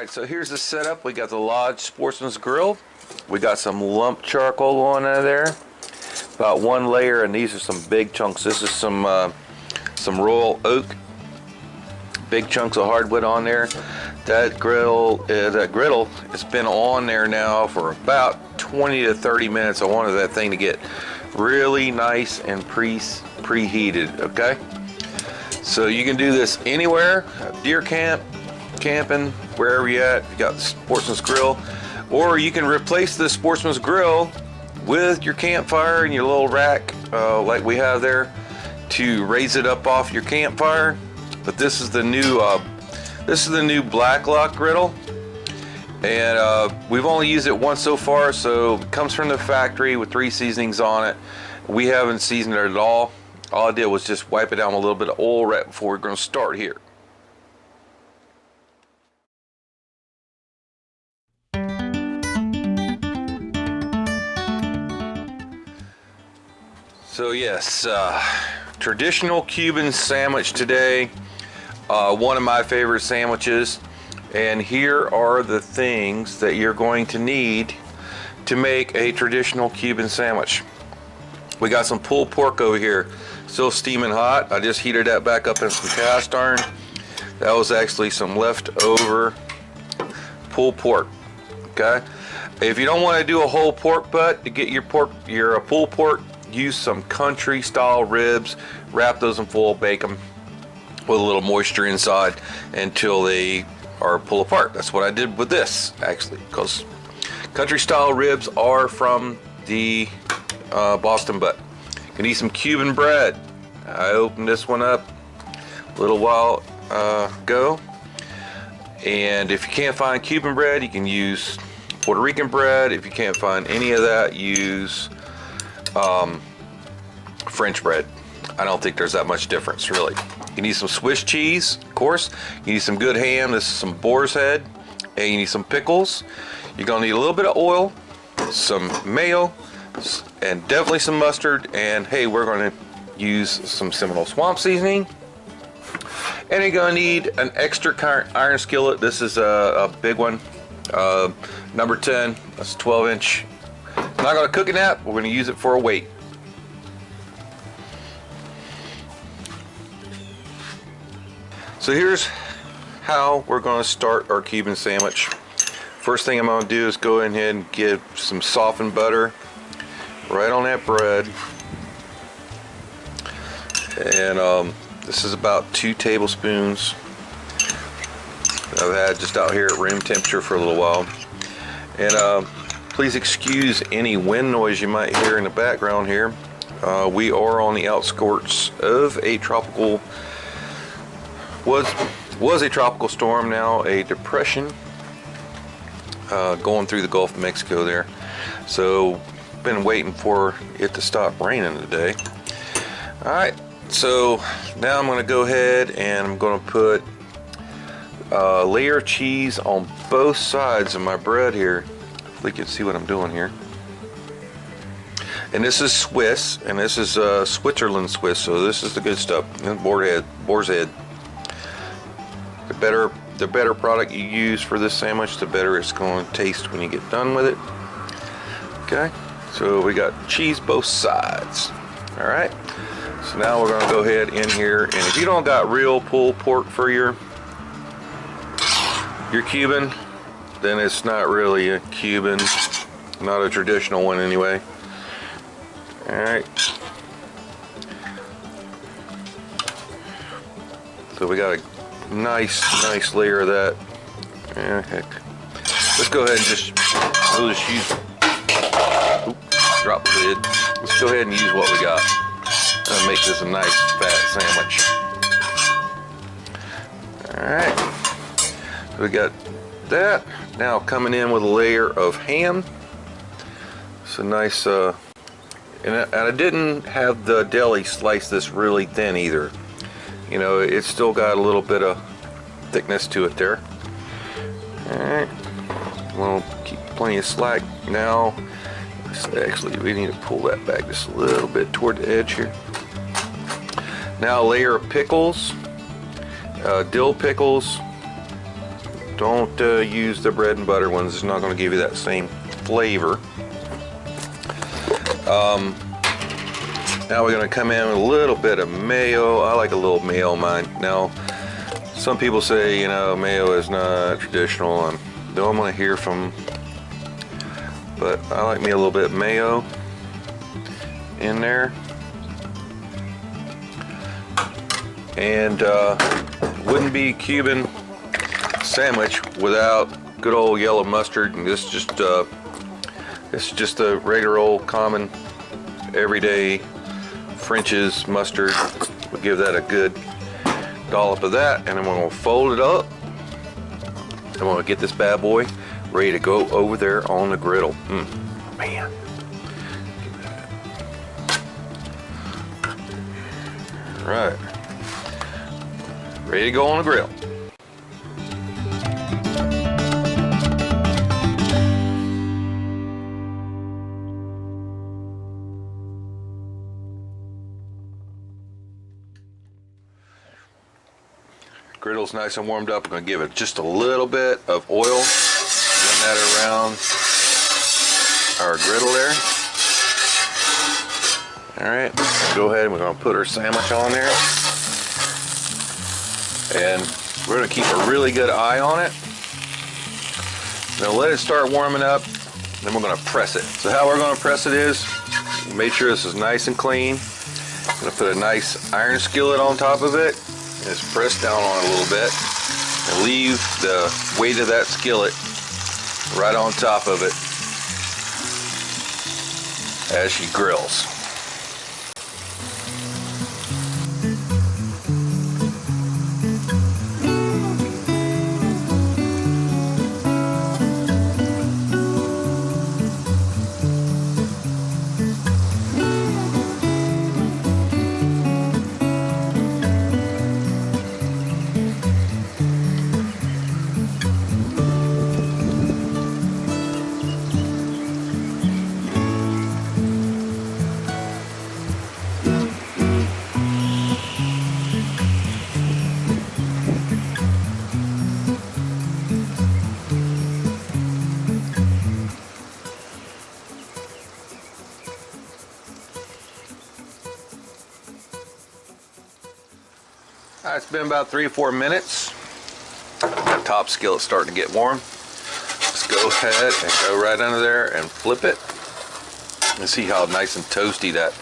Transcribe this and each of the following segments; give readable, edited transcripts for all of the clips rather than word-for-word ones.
Alright, so here's the setup. We got the Lodge Sportsman's Grill. We got some lump charcoal going in there. About one layer, and these are some big chunks. This is some royal oak. Big chunks of hardwood on there. That griddle has been on there now for about 20 to 30 minutes. I wanted that thing to get really nice and preheated, okay? So you can do this anywhere, deer camp, camping, wherever you're at. You got the Sportsman's Grill, or you can replace the Sportsman's Grill with your campfire and your little rack like we have there to raise it up off your campfire. But this is the new Black Lock griddle, and we've only used it once so far. So it comes from the factory with 3 seasonings on it. We haven't seasoned it at all. All I did was just wipe it down with a little bit of oil right before we're going to start here. So yes, traditional Cuban sandwich today. One of my favorite sandwiches. And here are the things that you're going to need to make a traditional Cuban sandwich. We got some pulled pork over here, still steaming hot. I just heated that back up in some cast iron. That was actually some leftover pulled pork. Okay, if you don't want to do a whole pork butt to get your pulled pork, use some country style ribs. Wrap those in foil, bake them with a little moisture inside until they are pull apart. That's what I did with this, actually, because country style ribs are from the Boston butt. You can eat some Cuban bread. I opened this one up a little while ago, and if you can't find Cuban bread, you can use Puerto Rican bread. If you can't find any of that, use French bread. I don't think there's that much difference, really. You need some Swiss cheese, of course. You need some good ham. This is some boar's head. And you need some pickles. You're gonna need a little bit of oil, some mayo, and definitely some mustard. And hey, we're gonna use some Seminole Swamp seasoning. And you're gonna need an extra iron skillet. This is a big one, number 10. That's a 12-inch. I'm not gonna cook in that. We're gonna use it for a weight. So here's how we're going to start our Cuban sandwich. First thing I'm going to do is go ahead and get some softened butter right on that bread. And this is about 2 tablespoons. I've had just out here at room temperature for a little while. And please excuse any wind noise you might hear in the background here. We are on the outskirts of a tropical was a tropical storm, now a depression, going through the Gulf of Mexico there. So been waiting for it to stop raining today. Alright, so now I'm going to go ahead and I'm going to put a layer of cheese on both sides of my bread here. Hopefully you can see what I'm doing here. And this is Swiss, and this is Switzerland Swiss, so this is the good stuff. And boar's head. The better product you use for this sandwich, the better it's going to taste when you get done with it. Okay, so we got cheese both sides. All right, so now we're going to go ahead in here, and if you don't got real pulled pork for your Cuban, then it's not really a Cuban, not a traditional one anyway. All right, so we got a nice layer of that. Yeah, heck. Let's go ahead and we'll just use, drop the lid. Let's go ahead and use what we got and make this a nice fat sandwich. Alright, so we got that. Now coming in with a layer of ham. It's a nice, and I didn't have the deli slice this really thin either. You know, it's still got a little bit of thickness to it there. Alright, we'll keep plenty of slack now. Actually, we need to pull that back just a little bit toward the edge here. Now a layer of pickles, dill pickles, Don't use the bread and butter ones. It's not going to give you that same flavor. Now we're going to come in with a little bit of mayo. I like a little mayo on mine. Now, some people say, you know, mayo is not traditional. I don't want to hear from, but I like me a little bit of mayo in there. And wouldn't be Cuban sandwich without good old yellow mustard. And this is just a regular old common everyday French's mustard. We'll give that a good dollop of that, and then we're gonna fold it up. I'm gonna get this bad boy ready to go over there on the griddle. Man. All right. Ready to go on the grill. Griddle's nice and warmed up. I'm going to give it just a little bit of oil. Run that around our griddle there. Alright, go ahead and we're going to put our sandwich on there. And we're going to keep a really good eye on it. Now let it start warming up, then we're going to press it. So how we're going to press it is, make sure this is nice and clean. I'm going to put a nice iron skillet on top of it. Just press down on it a little bit and leave the weight of that skillet right on top of it as she grills. It's been about 3 or 4 minutes. That top skillet's starting to get warm. Let's go ahead and go right under there and flip it. And see how nice and toasty that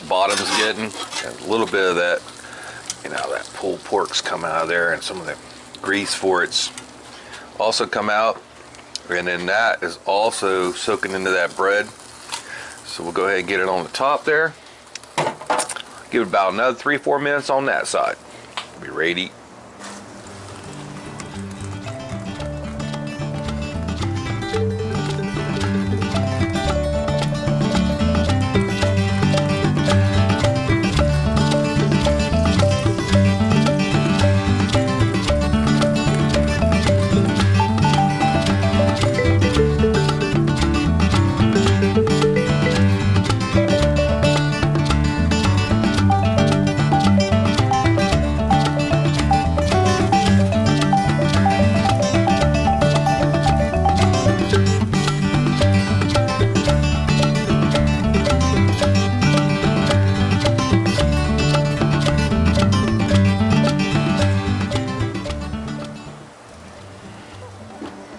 bottom's getting. And a little bit of that, you know, that pulled pork's come out of there, and some of the grease for it's also come out. And then that is also soaking into that bread. So we'll go ahead and get it on the top there. Give it about another 3 or 4 minutes on that side. Be ready to eat.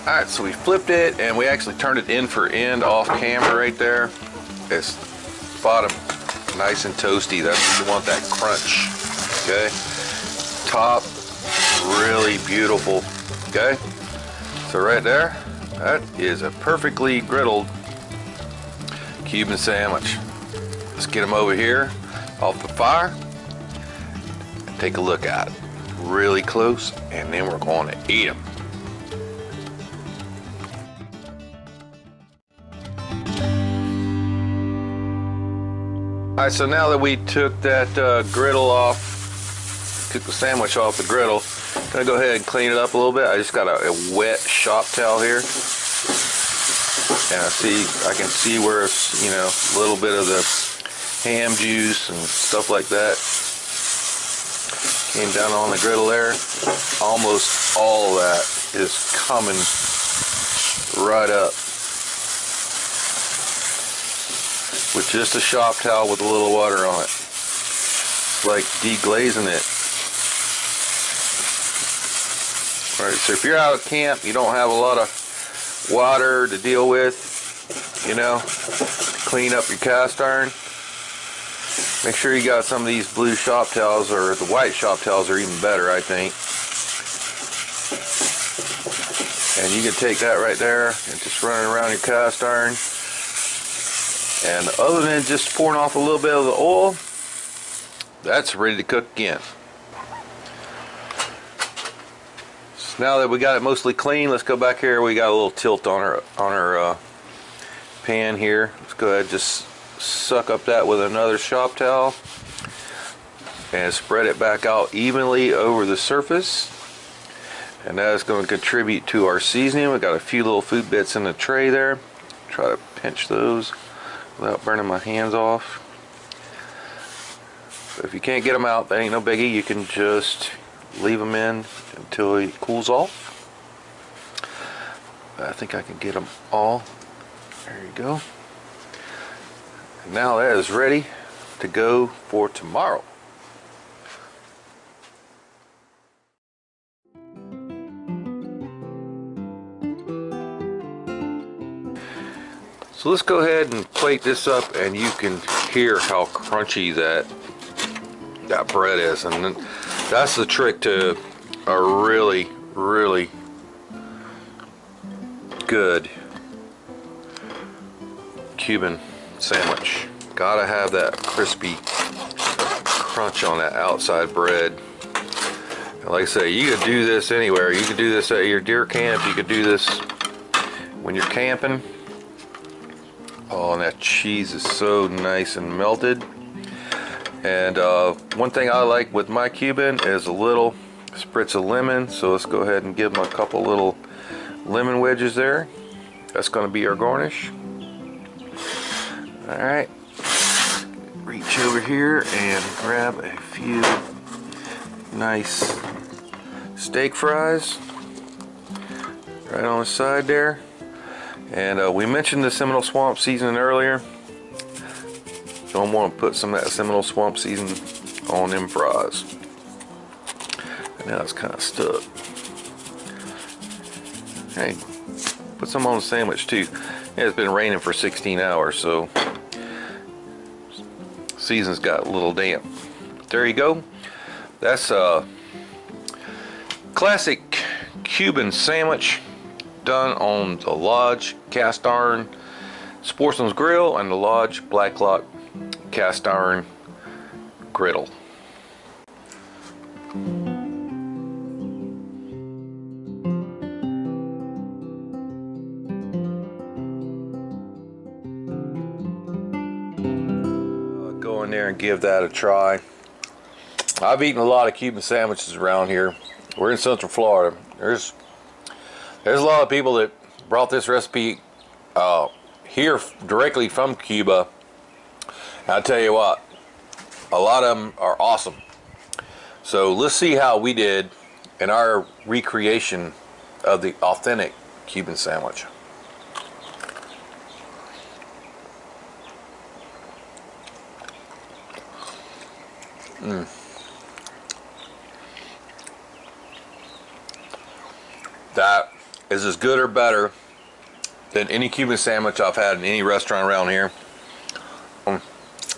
Alright, so we flipped it and we actually turned it end for end off camera right there. It's bottom nice and toasty. That's what you want, that crunch. Okay. Top really beautiful. Okay. So right there, that is a perfectly griddled Cuban sandwich. Let's get them over here off the fire and take a look at it really close, and then we're going to eat them. Alright, so now that we took that griddle off, took the sandwich off the griddle, I'm gonna go ahead and clean it up a little bit. I just got a wet shop towel here, and I can see where it's, you know, a little bit of the ham juice and stuff like that Came down on the griddle there. Almost all of that is coming right up. With just a shop towel with a little water on it. It's like deglazing it. Alright, so if you're out at camp, you don't have a lot of water to deal with, you know, clean up your cast iron, make sure you got some of these blue shop towels, or the white shop towels are even better, I think. And you can take that right there and just run it around your cast iron. And other than just pouring off a little bit of the oil, that's ready to cook again. So now that we got it mostly clean, let's go back here. We got a little tilt on our pan here. Let's go ahead and just suck up that with another shop towel and spread it back out evenly over the surface. And that is going to contribute to our seasoning. We got a few little food bits in the tray there. Try to pinch those without burning my hands off. So if you can't get them out, that ain't no biggie. You can just leave them in until it cools off. I think I can get them all. There you go. And now that is ready to go for tomorrow. So let's go ahead and plate this up, and you can hear how crunchy that bread is. And then that's the trick to a really, really good Cuban sandwich. Gotta have that crispy crunch on that outside bread. And like I say, you could do this anywhere. You could do this at your deer camp. You could do this when you're camping. Oh, and that cheese is so nice and melted. And one thing I like with my Cuban is a little spritz of lemon. So let's go ahead and give them a couple little lemon wedges there. That's going to be our garnish. Alright, reach over here and grab a few nice steak fries right on the side there. And we mentioned the Seminole Swamp seasoning earlier. So I'm going to put some of that Seminole Swamp seasoning on them fries. And now it's kind of stuck. Hey, put some on the sandwich too. Yeah, it's been raining for 16 hours, so season's got a little damp. There you go. That's a classic Cuban sandwich done on the Lodge cast iron Sportsman's grill and the Lodge Black Lock cast iron griddle. Go in there and give that a try. I've eaten a lot of Cuban sandwiches around here. We're in Central Florida. There's a lot of people that brought this recipe here directly from Cuba. And I'll tell you what, a lot of them are awesome. So let's see how we did in our recreation of the authentic Cuban sandwich. That is as good or better than any Cuban sandwich I've had in any restaurant around here.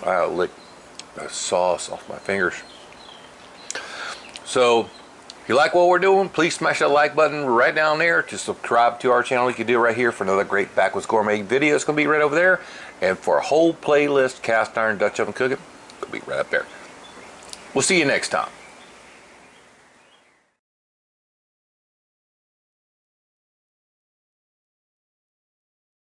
I lick the sauce off my fingers. So if you like what we're doing, please smash that like button right down there. To subscribe to our channel, you can do it right here for another great Backwoods Gourmet video. It's going to be right over there. And for a whole playlist, cast iron Dutch oven cooking, it'll be right up there. We'll see you next time.